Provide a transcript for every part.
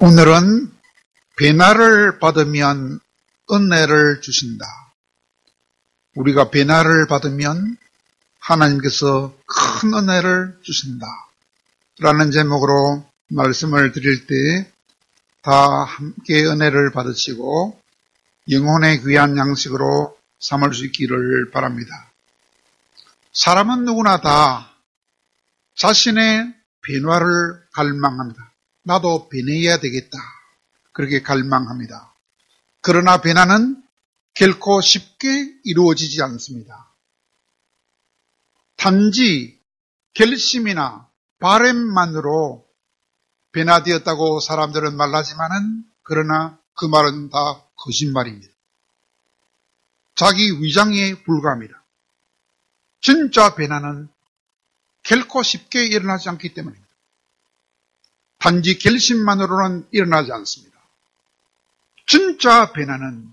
오늘은 배나를 받으면 은혜를 주신다. 우리가 배나를 받으면 하나님께서 큰 은혜를 주신다. 라는 제목으로 말씀을 드릴 때 다 함께 은혜를 받으시고 영혼의 귀한 양식으로 삼을 수 있기를 바랍니다. 사람은 누구나 다 자신의 변화를 갈망합니다. 나도 변해야 되겠다. 그렇게 갈망합니다. 그러나 변화는 결코 쉽게 이루어지지 않습니다. 단지 결심이나 바람만으로 변화되었다고 사람들은 말하지만은 그러나 그 말은 다 거짓말입니다. 자기 위장에 불과합니다. 진짜 변화는 결코 쉽게 일어나지 않기 때문입니다. 단지 결심만으로는 일어나지 않습니다. 진짜 변화는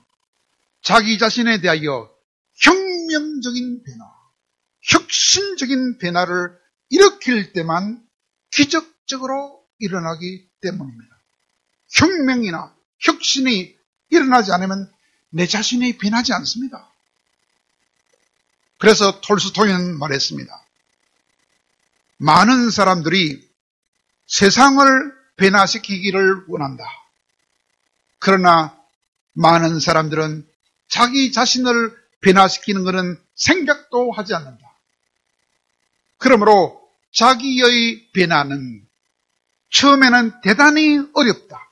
자기 자신에 대하여 혁명적인 변화, 혁신적인 변화를 일으킬 때만 기적적으로 일어나기 때문입니다. 혁명이나 혁신이 일어나지 않으면 내 자신이 변하지 않습니다. 그래서 톨스토이는 말했습니다. 많은 사람들이 세상을 변화시키기를 원한다. 그러나 많은 사람들은 자기 자신을 변화시키는 것은 생각도 하지 않는다. 그러므로 자기의 변화는 처음에는 대단히 어렵다.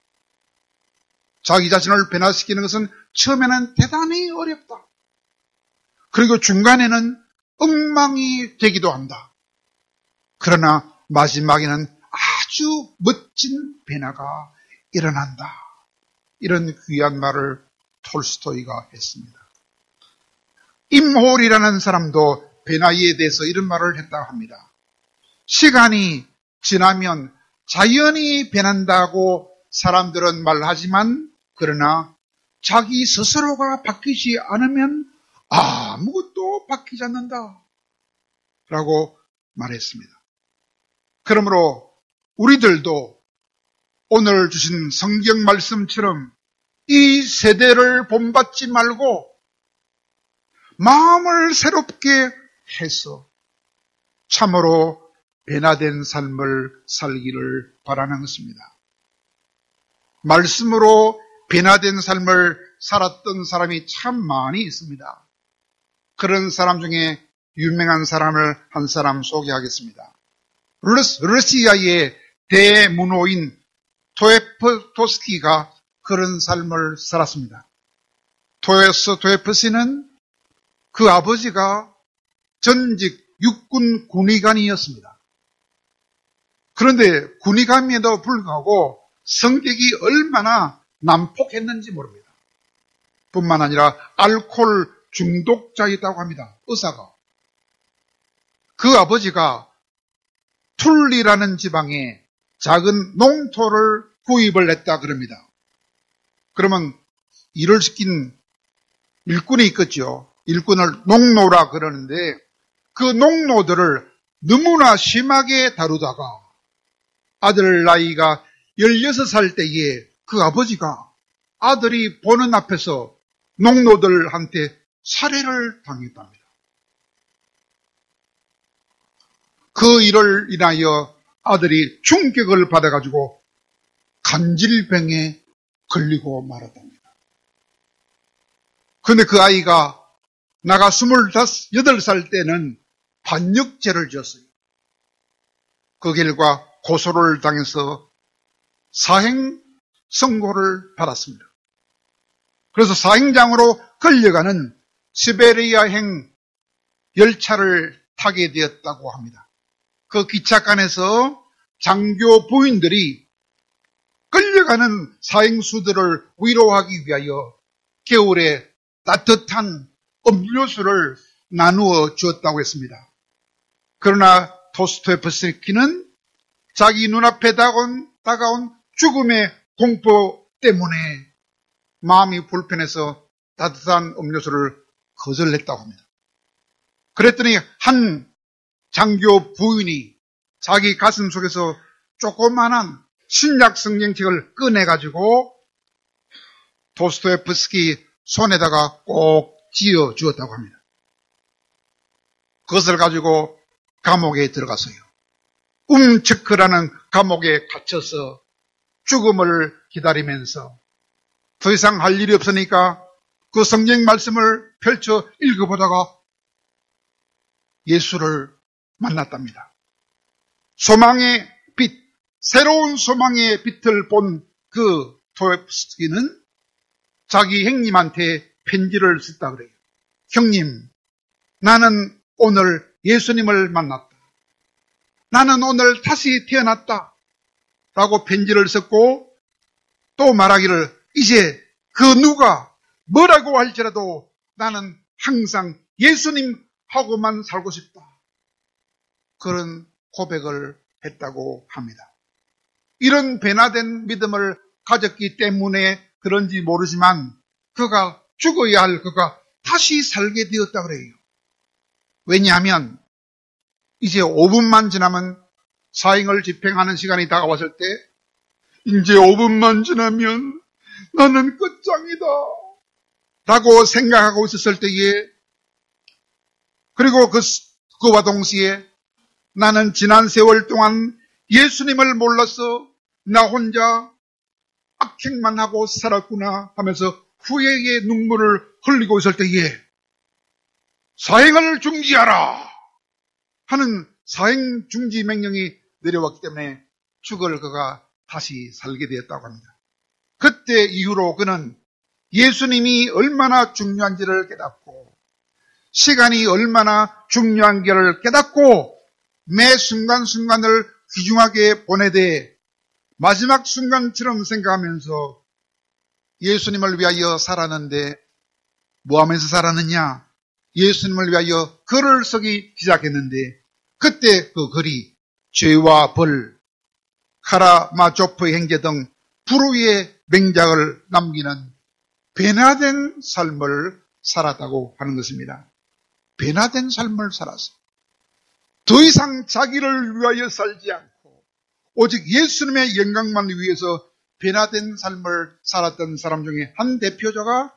자기 자신을 변화시키는 것은 처음에는 대단히 어렵다. 그리고 중간에는 엉망이 되기도 한다. 그러나 마지막에는 아주 멋진 변화가 일어난다. 이런 귀한 말을 톨스토이가 했습니다. 임홀이라는 사람도 변화에 대해서 이런 말을 했다고 합니다. 시간이 지나면 자연히 변한다고 사람들은 말하지만 그러나 자기 스스로가 바뀌지 않으면 아무것도 바뀌지 않는다. 라고 말했습니다. 그러므로 우리들도 오늘 주신 성경 말씀처럼 이 세대를 본받지 말고 마음을 새롭게 해서 참으로 변화된 삶을 살기를 바라는 것입니다. 말씀으로 변화된 삶을 살았던 사람이 참 많이 있습니다. 그런 사람 중에 유명한 사람을 한 사람 소개하겠습니다. 러시아의 대문호인 도에프토스키가 그런 삶을 살았습니다. 도에프토스키는 그 아버지가 전직 육군 군의관이었습니다. 그런데 군의관임에도 불구하고 성격이 얼마나 난폭했는지 모릅니다. 뿐만 아니라 알코올 중독자이다고 합니다. 의사가. 그 아버지가 툴리라는 지방에 작은 농토를 구입을 했다 그럽니다. 그러면 일을 시킨 일꾼이 있겠죠. 일꾼을 농노라 그러는데 그 농노들을 너무나 심하게 다루다가 아들 나이가 16살 때에 그 아버지가 아들이 보는 앞에서 농노들한테 살해를 당했답니다. 그 일을 인하여 아들이 충격을 받아가지고 간질병에 걸리고 말았답니다. 그런데 그 아이가 나가 28살 때는 반역죄를 지었어요. 그 결과 고소를 당해서 사형 선고를 받았습니다. 그래서 사형장으로 끌려가는 시베리아행 열차를 타게 되었다고 합니다. 그 기차간에서 장교 부인들이 끌려가는 사형수들을 위로하기 위하여 겨울에 따뜻한 음료수를 나누어 주었다고 했습니다. 그러나 도스토옙스키는 자기 눈앞에 다가온 죽음의 공포 때문에 마음이 불편해서 따뜻한 음료수를 거절했다고 합니다. 그랬더니 한 장교 부인이 자기 가슴 속에서 조그만한 신약 성경책을 꺼내가지고 도스토옙스키 손에다가 꼭 쥐어 주었다고 합니다. 그것을 가지고 감옥에 들어갔어요. 움츠크라는 감옥에 갇혀서 죽음을 기다리면서 더 이상 할 일이 없으니까 그 성경 말씀을 펼쳐 읽어보다가 예수를 만났답니다. 소망의 빛, 새로운 소망의 빛을 본 그 도스토옙스키는 자기 형님한테 편지를 썼다 그래요. 형님, 나는 오늘 예수님을 만났다. 나는 오늘 다시 태어났다. 라고 편지를 썼고 또 말하기를 이제 그 누가 뭐라고 할지라도 나는 항상 예수님하고만 살고 싶다. 그런 고백을 했다고 합니다. 이런 변화된 믿음을 가졌기 때문에 그런지 모르지만 그가 죽어야 할 그가 다시 살게 되었다 그래요. 왜냐하면 이제 5분만 지나면 사형을 집행하는 시간이 다가왔을 때 이제 5분만 지나면 나는 끝장이다 라고 생각하고 있었을 때에 그리고 그와 동시에 나는 지난 세월 동안 예수님을 몰라서 나 혼자 악행만 하고 살았구나 하면서 후회의 눈물을 흘리고 있을 때에 사형을 중지하라 하는 사형 중지 명령이 내려왔기 때문에 죽을 그가 다시 살게 되었다고 합니다. 그때 이후로 그는 예수님이 얼마나 중요한지를 깨닫고 시간이 얼마나 중요한지를 깨닫고 매 순간순간을 귀중하게 보내되 마지막 순간처럼 생각하면서 예수님을 위하여 살았는데 뭐 하면서 살았느냐? 예수님을 위하여 글을 쓰기 시작했는데 그때 그 글이 죄와 벌, 카라마조프의 행제 등 불후의 맹작을 남기는 변화된 삶을 살았다고 하는 것입니다. 변화된 삶을 살았어. 더 이상 자기를 위하여 살지 않고 오직 예수님의 영광만 위해서 변화된 삶을 살았던 사람 중에 한 대표자가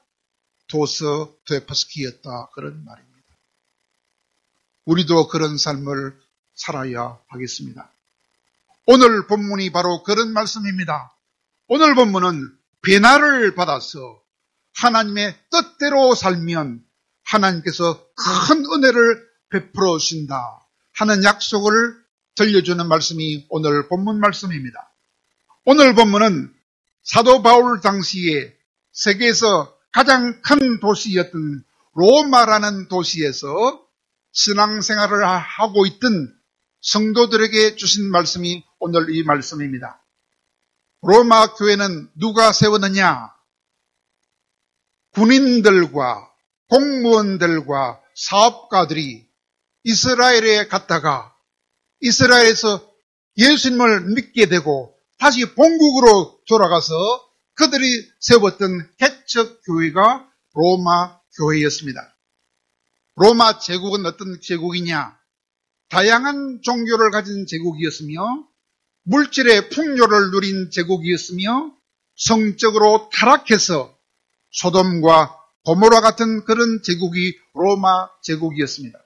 도스토옙스키였다. 그런 말입니다. 우리도 그런 삶을 살아야 하겠습니다. 오늘 본문이 바로 그런 말씀입니다. 오늘 본문은 변화를 받아서 하나님의 뜻대로 살면 하나님께서 큰 은혜를 베풀어 주신다 하는 약속을 들려주는 말씀이 오늘 본문 말씀입니다. 오늘 본문은 사도 바울 당시에 세계에서 가장 큰 도시였던 로마라는 도시에서 신앙생활을 하고 있던 성도들에게 주신 말씀이 오늘 이 말씀입니다. 로마 교회는 누가 세웠느냐? 군인들과 공무원들과 사업가들이 이스라엘에 갔다가 이스라엘에서 예수님을 믿게 되고 다시 본국으로 돌아가서 그들이 세웠던 개척 교회가 로마 교회였습니다. 로마 제국은 어떤 제국이냐? 다양한 종교를 가진 제국이었으며 물질의 풍요를 누린 제국이었으며 성적으로 타락해서 소돔과 고모라 같은 그런 제국이 로마 제국이었습니다.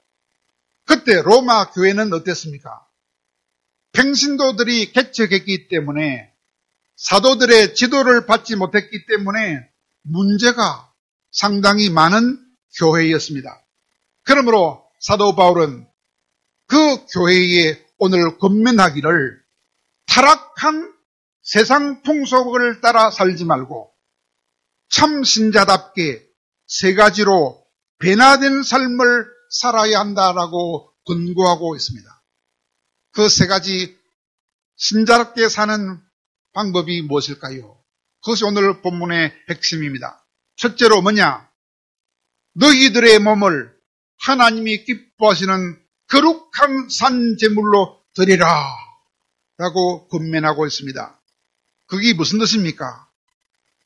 그때 로마 교회는 어땠습니까? 평신도들이 개척했기 때문에 사도들의 지도를 받지 못했기 때문에 문제가 상당히 많은 교회였습니다. 그러므로 사도 바울은 그 교회에 오늘 권면하기를 타락한 세상 풍속을 따라 살지 말고 참 신자답게 세 가지로 변화된 삶을 살아야 한다라고 권고하고 있습니다. 그 세 가지 신자답게 사는 방법이 무엇일까요? 그것이 오늘 본문의 핵심입니다. 첫째로 뭐냐? 너희들의 몸을 하나님이 기뻐하시는 거룩한 산제물로 드리라 라고 권면하고 있습니다. 그게 무슨 뜻입니까?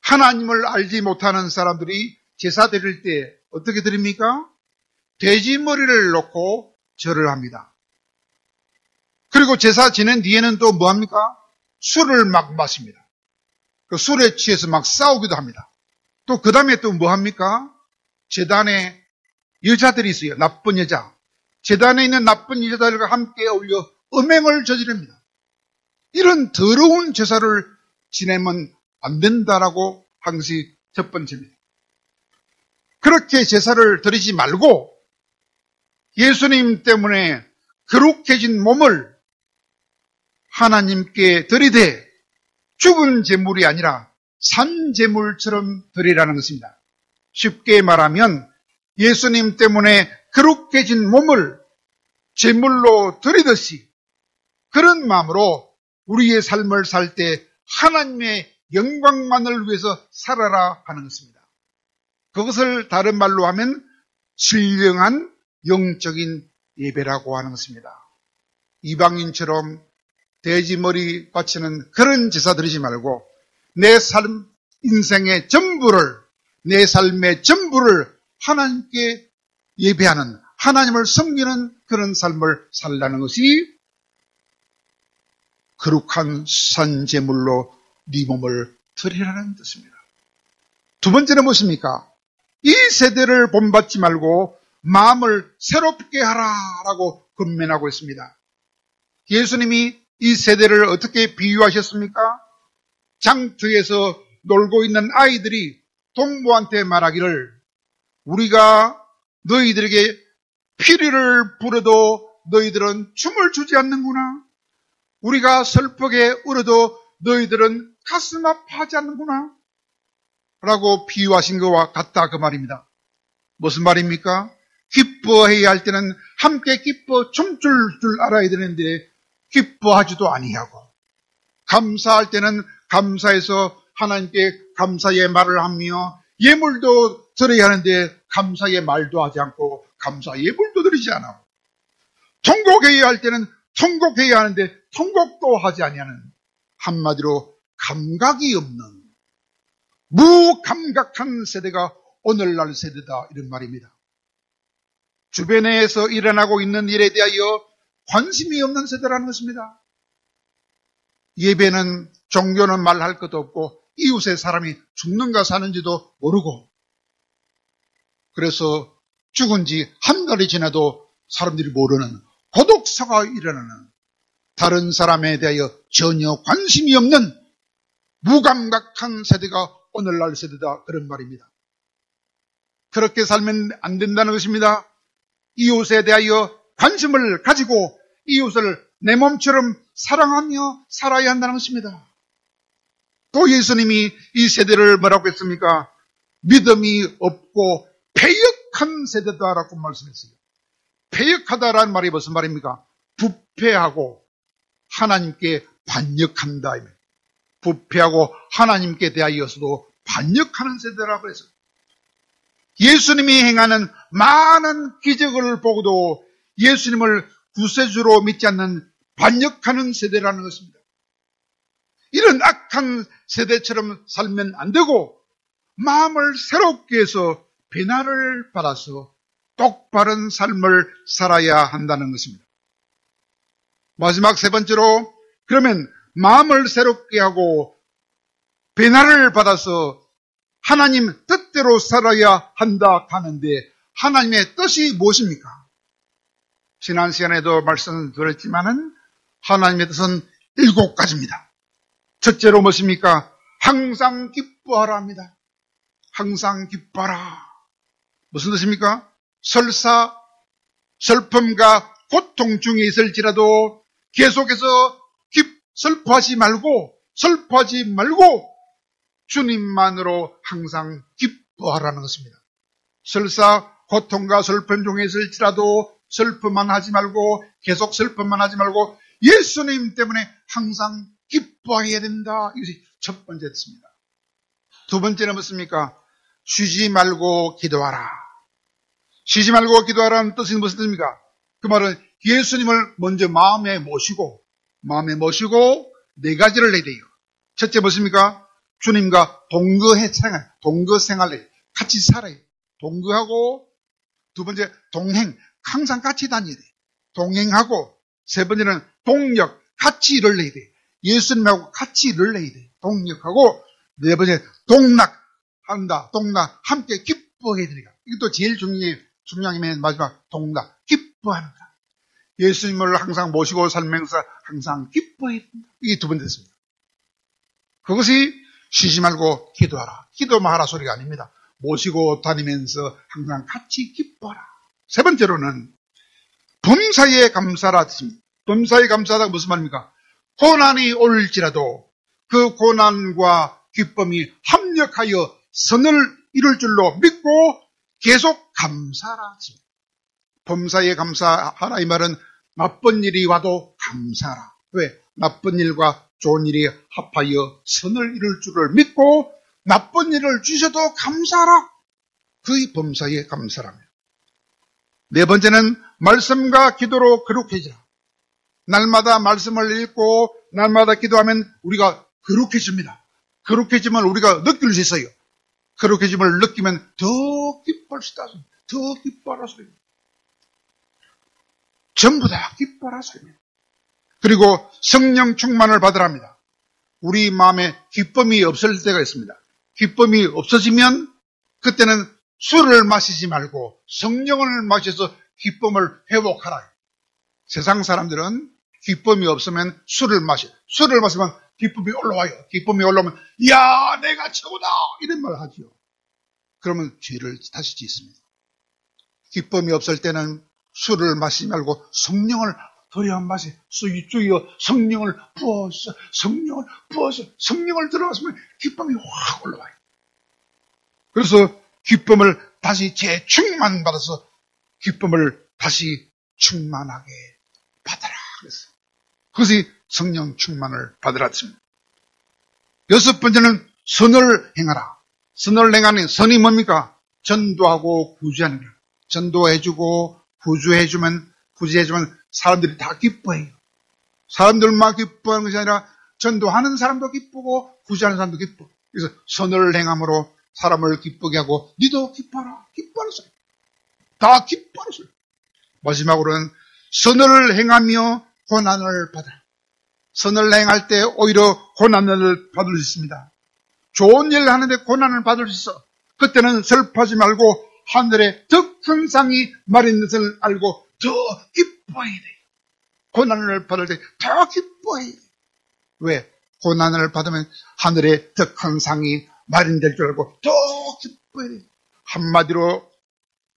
하나님을 알지 못하는 사람들이 제사 드릴 때 어떻게 드립니까? 돼지 머리를 놓고 절을 합니다. 그리고 제사 지낸 뒤에는 또 뭐합니까? 술을 막 마십니다. 그 술에 취해서 막 싸우기도 합니다. 또 그 다음에 또 뭐 합니까? 제단에 여자들이 있어요. 나쁜 여자. 제단에 있는 나쁜 여자들과 함께 어울려 음행을 저지릅니다. 이런 더러운 제사를 지내면 안 된다라고 한 것이 첫 번째입니다. 그렇게 제사를 드리지 말고 예수님 때문에 거룩해진 몸을 하나님께 드리되 죽은 제물이 아니라 산 제물처럼 드리라는 것입니다. 쉽게 말하면 예수님 때문에 거룩해진 몸을 제물로 드리듯이 그런 마음으로 우리의 삶을 살 때 하나님의 영광만을 위해서 살아라 하는 것입니다. 그것을 다른 말로 하면 신령한 영적인 예배라고 하는 것입니다. 이방인처럼 돼지머리 바치는 그런 제사 드리지 말고 내 삶, 인생의 전부를, 내 삶의 전부를 하나님께 예배하는, 하나님을 섬기는 그런 삶을 살라는 것이 거룩한 산제물로 네 몸을 드리라는 뜻입니다. 두 번째는 무엇입니까? 이 세대를 본받지 말고 마음을 새롭게 하라라고 권면하고 있습니다. 예수님이 이 세대를 어떻게 비유하셨습니까? 장터에서 놀고 있는 아이들이 동무한테 말하기를 우리가 너희들에게 피리를 부려도 너희들은 춤을 추지 않는구나. 우리가 슬프게 울어도 너희들은 가슴 아파하지 않는구나. 라고 비유하신 것과 같다 그 말입니다. 무슨 말입니까? 기뻐해야 할 때는 함께 기뻐 춤출 줄 알아야 되는데 기뻐하지도 아니하고, 감사할 때는 감사해서 하나님께 감사의 말을 하며 예물도 드려야 하는데 감사의 말도 하지 않고 감사 예물도 드리지 않아. 통곡해야 할 때는 통곡해야 하는데 통곡도 하지 아니하는, 한마디로 감각이 없는 무감각한 세대가 오늘날 세대다, 이런 말입니다. 주변에서 일어나고 있는 일에 대하여 관심이 없는 세대라는 것입니다. 예배는, 종교는 말할 것도 없고 이웃의 사람이 죽는가 사는지도 모르고, 그래서 죽은 지 한 달이 지나도 사람들이 모르는 고독사가 일어나는, 다른 사람에 대하여 전혀 관심이 없는 무감각한 세대가 오늘날 세대다, 그런 말입니다. 그렇게 살면 안 된다는 것입니다. 이웃에 대하여 관심을 가지고 이웃을 내 몸처럼 사랑하며 살아야 한다는 것입니다. 또 예수님이 이 세대를 뭐라고 했습니까? 믿음이 없고 패역한 세대다라고 말씀했어요. 패역하다라는 말이 무슨 말입니까? 부패하고 하나님께 반역한다. 부패하고 하나님께 대하여서도 반역하는 세대라고 했어요. 예수님이 행하는 많은 기적을 보고도 예수님을 구세주로 믿지 않는 반역하는 세대라는 것입니다. 이런 악한 세대처럼 살면 안 되고 마음을 새롭게 해서 변화를 받아서 똑바른 삶을 살아야 한다는 것입니다. 마지막 세 번째로, 그러면 마음을 새롭게 하고 변화를 받아서 하나님 뜻대로 살아야 한다 하는데 하나님의 뜻이 무엇입니까? 지난 시간에도 말씀드렸지만은 하나님의 뜻은 7가지입니다. 첫째로 무엇입니까? 항상 기뻐하라 합니다. 항상 기뻐하라. 무슨 뜻입니까? 설사 슬픔과 고통 중에 있을지라도 계속해서 슬퍼하지 말고 주님만으로 항상 기뻐하라는 것입니다. 설사 고통과 슬픔 중에 있을지라도 슬픔만 하지 말고, 계속 슬픔만 하지 말고 예수님 때문에 항상 기뻐해야 된다. 이것이 첫 번째 뜻입니다. 두 번째는 무엇입니까? 쉬지 말고 기도하라. 쉬지 말고 기도하라는 뜻은 무슨 뜻입니까? 그 말은 예수님을 먼저 마음에 모시고 4가지를 해야 돼요. 첫째 무엇입니까? 주님과 동거 생활을 같이 살아요. 동거하고, 두 번째 동행, 항상 같이 다녀야 돼요. 동행하고, 세 번째는 동력, 같이 일을 해야 돼요. 예수님하고 같이 relate 돼. 동력하고 네 번째 동락한다. 동락 함께 기뻐해야 되니까. 이것도 제일 중요한 게 마지막 동락 기뻐하는 거다. 예수님을 항상 모시고 살면서 항상 기뻐해야 된다. 이게 두 번째 됐습니다. 그것이 쉬지 말고 기도하라. 기도만 하라 소리가 아닙니다. 모시고 다니면서 항상 같이 기뻐하라. 세 번째로는 범사에 감사라 뜻입니다. 범사에 감사하다 무슨 말입니까? 고난이 올지라도 그 고난과 기쁨이 합력하여 선을 이룰 줄로 믿고 계속 감사하라. 범사에 감사하라 이 말은 나쁜 일이 와도 감사하라. 왜? 나쁜 일과 좋은 일이 합하여 선을 이룰 줄을 믿고 나쁜 일을 주셔도 감사하라. 그의 범사에 감사라며. 네 번째는 말씀과 기도로 거룩해지라. 날마다 말씀을 읽고 날마다 기도하면 우리가 거룩해집니다. 거룩해지면 우리가 느낄 수 있어요. 거룩해짐을 느끼면 더 기뻐할 수 있다. 더 기뻐하라 소리입니다. 전부 다 기뻐하라 소리입니다. 그리고 성령 충만을 받으랍니다. 우리 마음에 기쁨이 없을 때가 있습니다. 기쁨이 없어지면 그때는 술을 마시지 말고 성령을 마셔서 기쁨을 회복하라. 세상 사람들은 기쁨이 없으면 술을 마셔요. 술을 마시면 기쁨이 올라와요. 기쁨이 올라오면 야 내가 최고다 이런 말을 하지요. 그러면 죄를 다시 짓습니다. 기쁨이 없을 때는 술을 마시지 말고 성령을 도리한 맛이 주여 성령을 부어서 성령을 부어서 성령을 들어가시면 기쁨이 확 올라와요. 그래서 기쁨을 다시 재충만 받아서 기쁨을 다시 충만하게 받아라. 그래서 그것이 성령 충만을 받으라 했습니다. 여섯 번째는 선을 행하라. 선을 행하는 선이 뭡니까? 전도하고 구제하는 거예요. 전도해주고 구제해주면 사람들이 다 기뻐해요. 사람들만 기뻐하는 것이 아니라 전도하는 사람도 기쁘고 구제하는 사람도 기뻐. 그래서 선을 행함으로 사람을 기쁘게 하고 니도 기뻐하라. 기뻐하는 소리. 다 기뻐하는 소리. 마지막으로는 선을 행하며 고난을 받아라. 선을 행할 때 오히려 고난을 받을 수 있습니다. 좋은 일을 하는데 고난을 받을 수 있어. 그때는 슬퍼하지 말고 하늘에 더 큰 상이 마련된 것을 알고 더 기뻐해야 돼요. 고난을 받을 때 더 기뻐해야 돼요. 왜? 고난을 받으면 하늘에 더 큰 상이 마련될 줄 알고 더 기뻐해야 돼요. 한마디로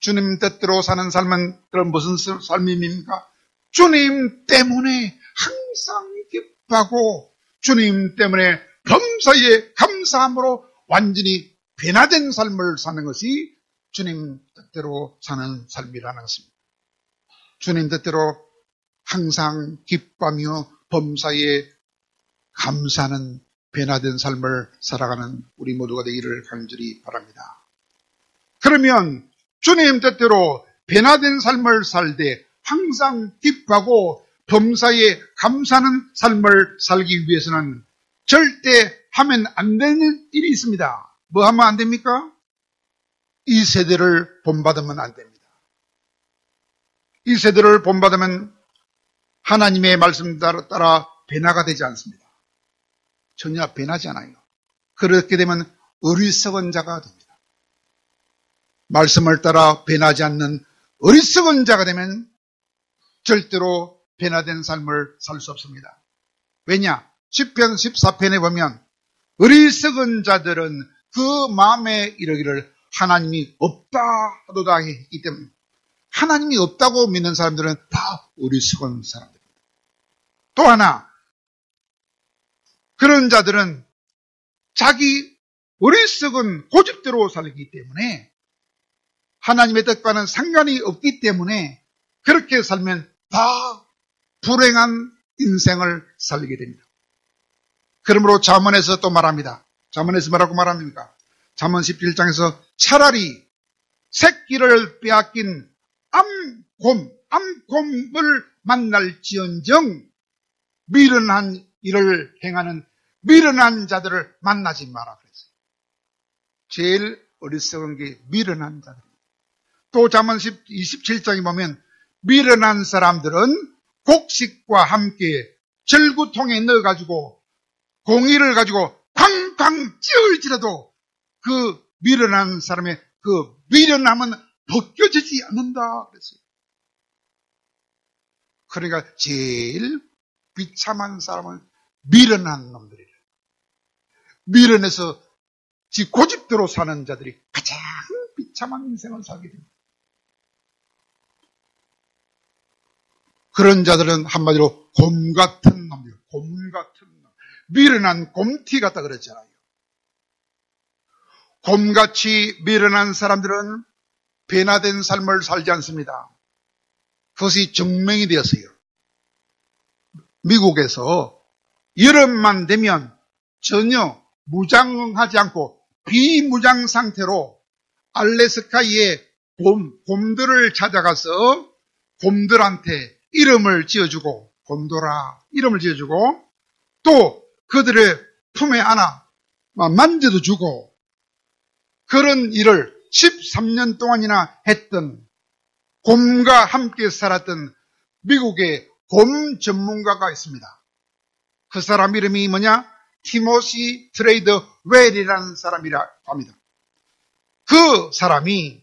주님 뜻대로 사는 삶은 그런 무슨 삶입니까? 주님 때문에 항상 기뻐하고 주님 때문에 범사에 감사함으로 완전히 변화된 삶을 사는 것이 주님 뜻대로 사는 삶이라는 것입니다. 주님 뜻대로 항상 기뻐하며 범사에 감사하는 변화된 삶을 살아가는 우리 모두가 되기를 간절히 바랍니다. 그러면 주님 뜻대로 변화된 삶을 살 때 항상 기뻐하고 범사에 감사하는 삶을 살기 위해서는 절대 하면 안 되는 일이 있습니다. 뭐 하면 안 됩니까? 이 세대를 본받으면 안 됩니다. 이 세대를 본받으면 하나님의 말씀 따라 변화가 되지 않습니다. 전혀 변하지 않아요. 그렇게 되면 어리석은 자가 됩니다. 말씀을 따라 변하지 않는 어리석은 자가 되면 절대로 변화된 삶을 살 수 없습니다. 왜냐? 시편 14편에 보면 어리석은 자들은 그 마음에 이르기를 하나님이 없다 하도다 했기 때문에 하나님이 없다고 믿는 사람들은 다 어리석은 사람들입니다. 또 하나 그런 자들은 자기 어리석은 고집대로 살기 때문에 하나님의 뜻과는 상관이 없기 때문에 그렇게 살면 다 불행한 인생을 살게 됩니다. 그러므로 잠언에서 또 말합니다. 잠언에서 뭐라고 말합니까? 잠언 17장에서 차라리 새끼를 빼앗긴 암곰을 만날지언정 미련한 일을 행하는 미련한 자들을 만나지 마라 그랬어요. 제일 어리석은 게 미련한 자들. 또 잠언 27장에 보면 미련한 사람들은 곡식과 함께 절구통에 넣어가지고 공이를 가지고 쾅쾅 찌을지라도 그 미련한 사람의 그 미련함은 벗겨지지 않는다 그랬어요. 그러니까 제일 비참한 사람은 미련한 놈들이래. 미련해서 지 고집대로 사는 자들이 가장 비참한 인생을 살게 됩니다. 그런 자들은 한마디로 곰 같은 놈이에요. 곰 같은 놈. 미련한 곰티 같다 그랬잖아요. 곰같이 미련한 사람들은 변화된 삶을 살지 않습니다. 그것이 증명이 되었어요. 미국에서 여름만 되면 전혀 무장하지 않고 비무장 상태로 알래스카의 곰들을 찾아가서 곰들한테 이름을 지어주고, 곰돌아 이름을 지어주고, 또 그들의 품에 안아 만져도 주고, 그런 일을 13년 동안이나 했던, 곰과 함께 살았던 미국의 곰 전문가가 있습니다. 그 사람 이름이 뭐냐? 티모시 트레이드 웰이라는 사람이라 합니다. 그 사람이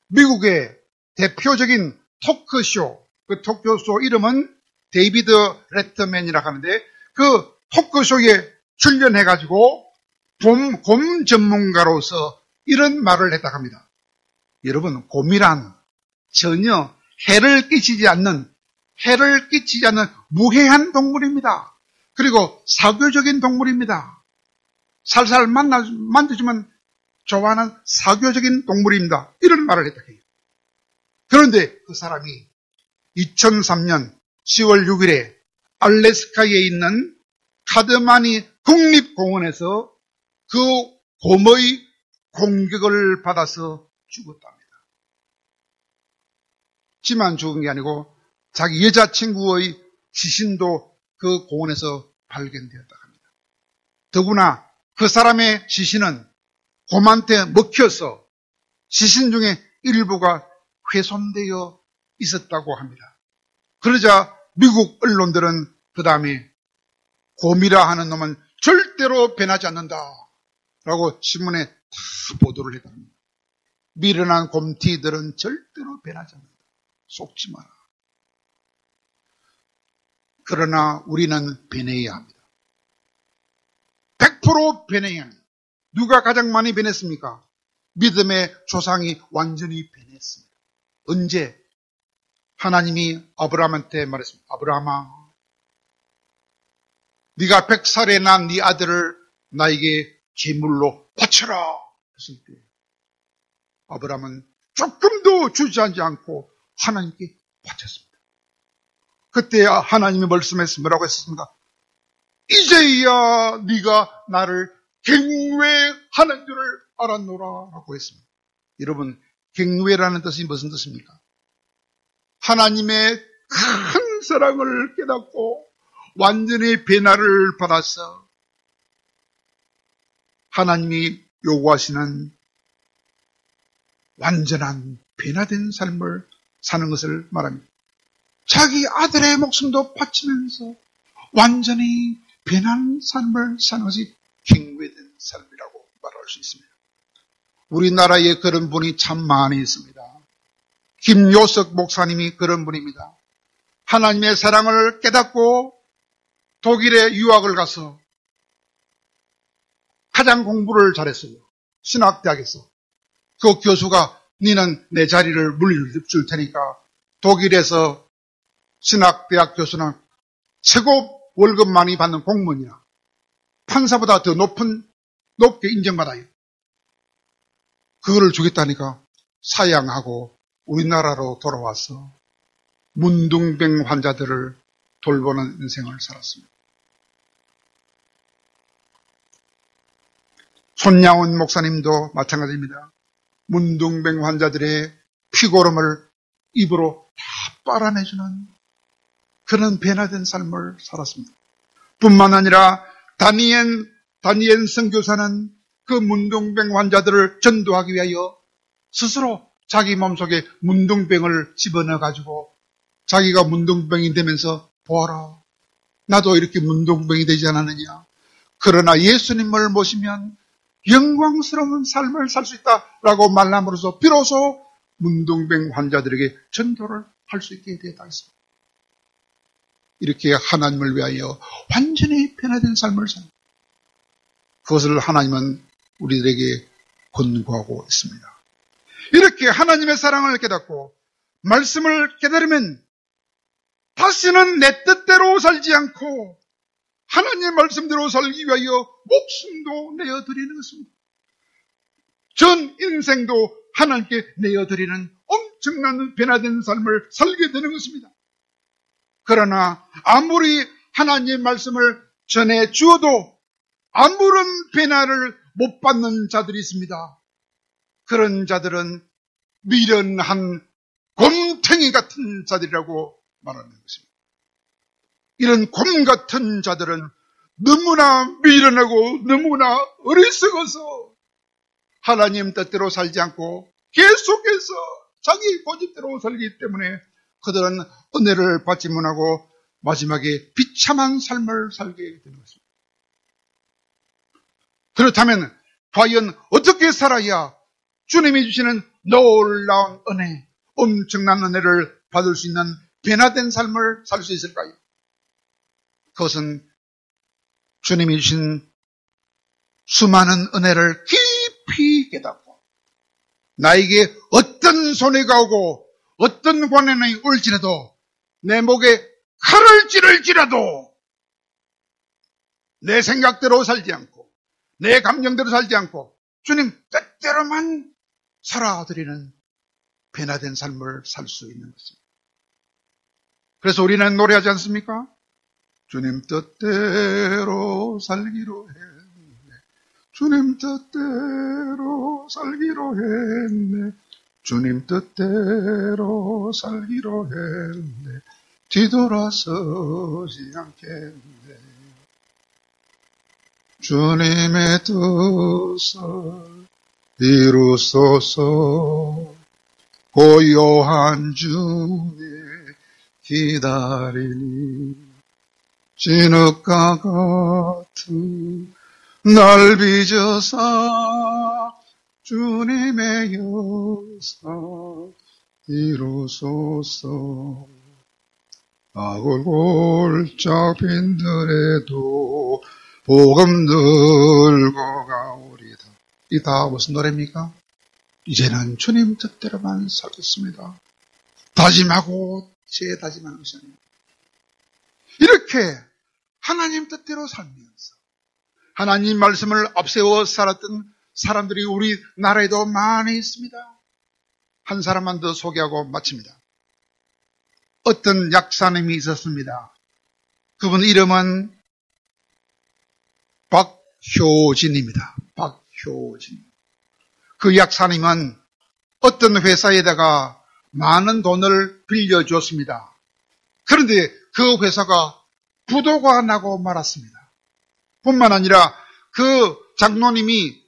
미국의 대표적인 토크쇼, 그 토크쇼 이름은 데이비드 레터맨이라고 하는데, 그 토크쇼에 출연해가지고 곰 전문가로서 이런 말을 했다고 합니다. 여러분, 곰이란 전혀 해를 끼치지 않는 무해한 동물입니다. 그리고 사교적인 동물입니다. 살살 만져주면 좋아하는 사교적인 동물입니다. 이런 말을 했다 해요. 그런데 그 사람이 2003년 10월 6일에 알래스카에 있는 카드마니 국립공원에서 그 곰의 공격을 받아서 죽었답니다. 지만 죽은 게 아니고 자기 여자친구의 시신도 그 공원에서 발견되었다고 합니다. 더구나 그 사람의 시신은 곰한테 먹혀서 시신 중에 일부가 훼손되어 있었다고 합니다. 그러자 미국 언론들은 그 다음에 곰이라 하는 놈은 절대로 변하지 않는다 라고 신문에 다 보도를 했다 합니다. 미련한 곰티들은 절대로 변하지 않는다. 속지 마라. 그러나 우리는 변해야 합니다. 100% 변해야 합니다. 누가 가장 많이 변했습니까? 믿음의 조상이 완전히 변했습니다. 언제? 하나님이 아브라함한테 말했습니다. 아브라함아, 네가 100살에 난 네 아들을 나에게 제물로 바쳐라 했을 때 아브라함은 조금도 주저하지 않고 하나님께 바쳤습니다. 그때 하나님이 말씀했습니다. 뭐라고 했습니까? 이제야 네가 나를 경외하는 줄을 알았노라 라고 했습니다. 여러분, 경외라는 뜻이 무슨 뜻입니까? 하나님의 큰 사랑을 깨닫고 완전히 변화를 받아서 하나님이 요구하시는 완전한 변화된 삶을 사는 것을 말합니다. 자기 아들의 목숨도 바치면서 완전히 변한 삶을 사는 것이 경외된 삶이라고 말할 수 있습니다. 우리나라에 그런 분이 참 많이 있습니다. 김요석 목사님이 그런 분입니다. 하나님의 사랑을 깨닫고 독일에 유학을 가서 가장 공부를 잘했어요. 신학대학에서. 그 교수가 너는 내 자리를 물려줄 테니까 독일에서 신학대학 교수는 최고 월급 많이 받는 공무원이야. 판사보다 더 높게 인정받아요. 그거를 주겠다니까 사양하고 우리나라로 돌아와서 문둥병 환자들을 돌보는 인생을 살았습니다. 손양훈 목사님도 마찬가지입니다. 문둥병 환자들의 피고름을 입으로 다 빨아내주는 그런 변화된 삶을 살았습니다. 뿐만 아니라 다니엘 선교사는 그 문둥병 환자들을 전도하기 위하여 스스로 자기 몸속에 문둥병을 집어넣어가지고 자기가 문둥병이 되면서 보아라, 나도 이렇게 문둥병이 되지 않았느냐. 그러나 예수님을 모시면 영광스러운 삶을 살 수 있다라고 말함으로써 비로소 문둥병 환자들에게 전도를 할 수 있게 되었다 했습니다. 이렇게 하나님을 위하여 완전히 변화된 삶을 사는, 그것을 하나님은 우리들에게 권고하고 있습니다. 이렇게 하나님의 사랑을 깨닫고 말씀을 깨달으면 다시는 내 뜻대로 살지 않고 하나님의 말씀대로 살기 위하여 목숨도 내어드리는 것입니다. 전 인생도 하나님께 내어드리는 엄청난 변화된 삶을 살게 되는 것입니다. 그러나 아무리 하나님의 말씀을 전해 주어도 아무런 변화를 못 받는 자들이 있습니다. 그런 자들은 미련한 곰탱이 같은 자들이라고 말하는 것입니다. 이런 곰 같은 자들은 너무나 미련하고 너무나 어리석어서 하나님 뜻대로 살지 않고 계속해서 자기 고집대로 살기 때문에 그들은 은혜를 받지 못하고 마지막에 비참한 삶을 살게 되는 것입니다. 그렇다면 과연 어떻게 살아야 주님이 주시는 놀라운 은혜, 엄청난 은혜를 받을 수 있는 변화된 삶을 살 수 있을까요? 그것은 주님이 주신 수많은 은혜를 깊이 깨닫고 나에게 어떤 손해가 오고 어떤 고난이 올지라도 내 목에 칼을 찌를지라도 내 생각대로 살지 않고 내 감정대로 살지 않고 주님 뜻대로만 살아드리는 변화된 삶을 살 수 있는 것입니다. 그래서 우리는 노래하지 않습니까? 주님 뜻대로 살기로 했네. 주님 뜻대로 살기로 했네. 주님 뜻대로 살기로 했네. 뒤돌아서지 않겠네. 주님의 뜻을 이루소서. 고요한 주님 기다리니 진흙과 같은 날 빚어사 주님의 역사 이루소서. 악을 골짝 빈들에도 복음 들고 가오리다. 이 다 무슨 노래입니까? 이제는 주님 뜻대로만 살겠습니다. 다짐하고 재다짐하는 것이 아닙니다. 이렇게 하나님 뜻대로 살면서 하나님 말씀을 앞세워 살았던 사람들이 우리나라에도 많이 있습니다. 한 사람만 더 소개하고 마칩니다. 어떤 약사님이 있었습니다. 그분 이름은 박효진입니다. 박효진. 그 약사님은 어떤 회사에다가 많은 돈을 빌려줬습니다. 그런데 그 회사가 부도가 나고 말았습니다. 뿐만 아니라 그 장로님이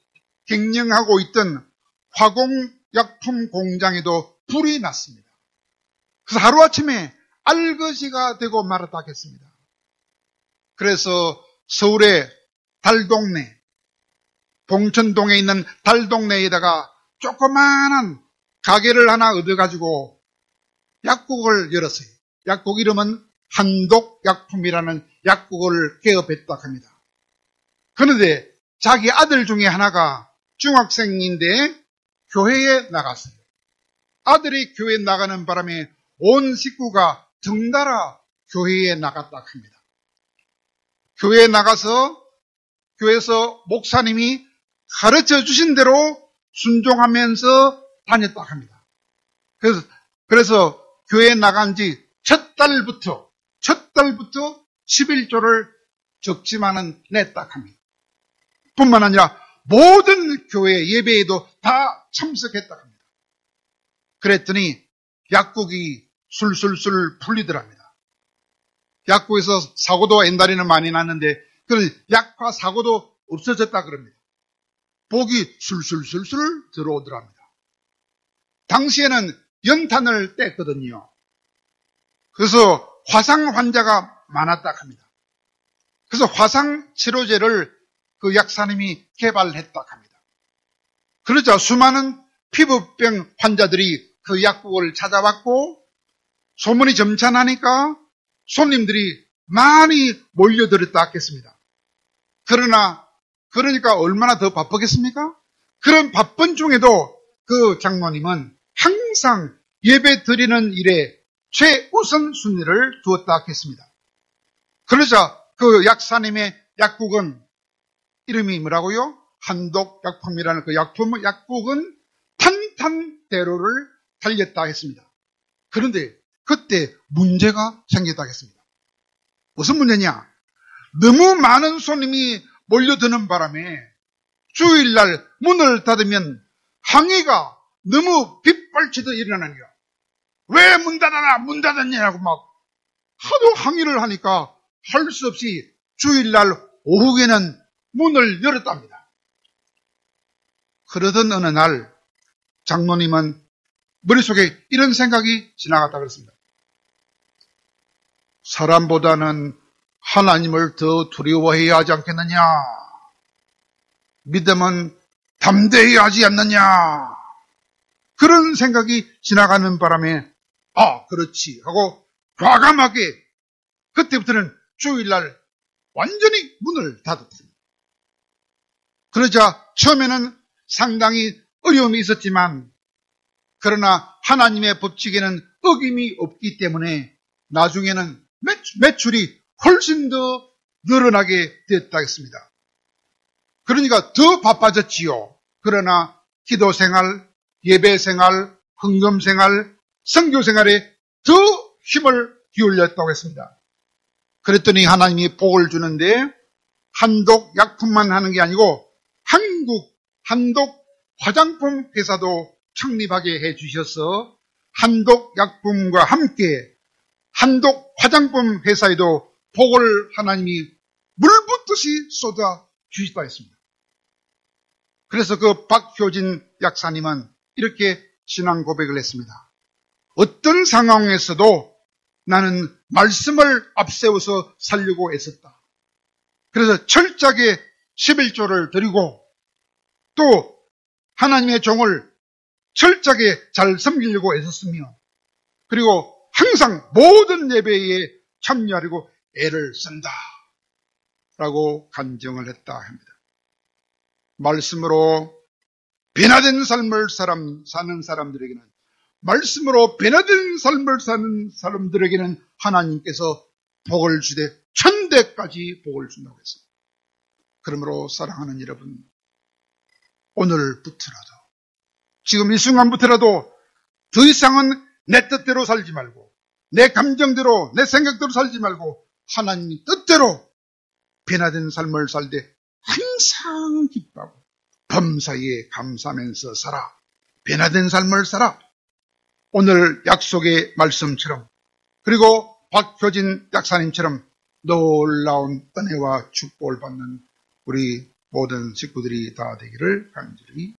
경영하고 있던 화공약품 공장에도 불이 났습니다. 그래서 하루아침에 알거지가 되고 말았다 했습니다. 그래서 서울의 달동네, 봉천동에 있는 달동네에다가 조그마한 가게를 하나 얻어가지고 약국을 열었어요. 약국 이름은 한독약품이라는 약국을 개업했다 합니다. 그런데 자기 아들 중에 하나가 중학생인데 교회에 나갔어요. 아들이 교회에 나가는 바람에 온 식구가 덩달아 교회에 나갔다 합니다. 교회에 나가서 교회에서 목사님이 가르쳐 주신 대로 순종하면서 다녔다 합니다. 그래서 교회에 나간 지 첫 달부터 11조를 적지만은 냈다 합니다. 뿐만 아니라 모든 교회 예배에도 다 참석했다 합니다. 그랬더니 약국이 술술술 풀리더랍니다. 약국에서 사고도 옛날에는 많이 났는데 그 약과 사고도 없어졌다 그럽니다. 복이 술술술술 들어오더랍니다. 당시에는 연탄을 뗐거든요. 그래서 화상 환자가 많았다 합니다. 그래서 화상치료제를 그 약사님이 개발했다고 합니다. 그러자 수많은 피부병 환자들이 그 약국을 찾아왔고 소문이 점찬하니까 손님들이 많이 몰려들었다 했습니다. 그러니까 얼마나 더 바쁘겠습니까? 그런 바쁜 중에도 그 장로님은 항상 예배 드리는 일에 최우선 순위를 두었다 했습니다. 그러자 그 약사님의 약국은 이름이 뭐라고요? 한독약품이라는 그 약국은 탄탄대로를 달렸다 했습니다. 그런데 그때 문제가 생겼다 했습니다. 무슨 문제냐? 너무 많은 손님이 몰려드는 바람에 주일날 문을 닫으면 항의가 너무 빗발치듯 일어나는 거야. 왜 문 닫았냐고 막 하도 항의를 하니까 할 수 없이 주일날 오후에는 문을 열었답니다. 그러던 어느 날 장로님은 머릿속에 이런 생각이 지나갔다 그랬습니다. 사람보다는 하나님을 더 두려워해야 하지 않겠느냐? 믿음은 담대히 하지 않느냐? 그런 생각이 지나가는 바람에 그렇지 하고 과감하게 그때부터는 주일날 완전히 문을 닫았습니다. 그러자 처음에는 상당히 어려움이 있었지만 그러나 하나님의 법칙에는 어김이 없기 때문에 나중에는 매출이 훨씬 더 늘어나게 됐다 했습니다. 그러니까 더 바빠졌지요. 그러나 기도 생활, 예배 생활, 헌금 생활, 선교 생활에 더 힘을 기울였다고 했습니다. 그랬더니 하나님이 복을 주는데 한독 약품만 하는 게 아니고 한국 한독 화장품 회사도 창립하게 해 주셔서 한독 약품과 함께 한독 화장품 회사에도 복을 하나님이 물붓듯이 쏟아 주시다 했습니다. 그래서 그 박효진 약사님은 이렇게 신앙 고백을 했습니다. 어떤 상황에서도 나는 말씀을 앞세워서 살려고 애썼다. 그래서 철저하게 11조를 드리고 또 하나님의 종을 철저하게 잘 섬기려고 애썼으며 그리고 항상 모든 예배에 참여하려고 애를 쓴다 라고 간증을 했다 합니다. 말씀으로 변화된 삶을 사는 사람들에게는 말씀으로 변화된 삶을 사는 사람들에게는 하나님께서 복을 주되 천대까지 복을 준다고 했습니다. 그러므로 사랑하는 여러분, 오늘부터라도 지금 이 순간부터라도 더 이상은 내 뜻대로 살지 말고 내 감정대로 내 생각대로 살지 말고 하나님 뜻대로 변화된 삶을 살 때 항상 기뻐하고 범사에 감사하면서 살아. 변화된 삶을 살아. 오늘 약속의 말씀처럼 그리고 박효진 약사님처럼 놀라운 은혜와 축복을 받는 우리 모든 식구들이 다 되기를 간절히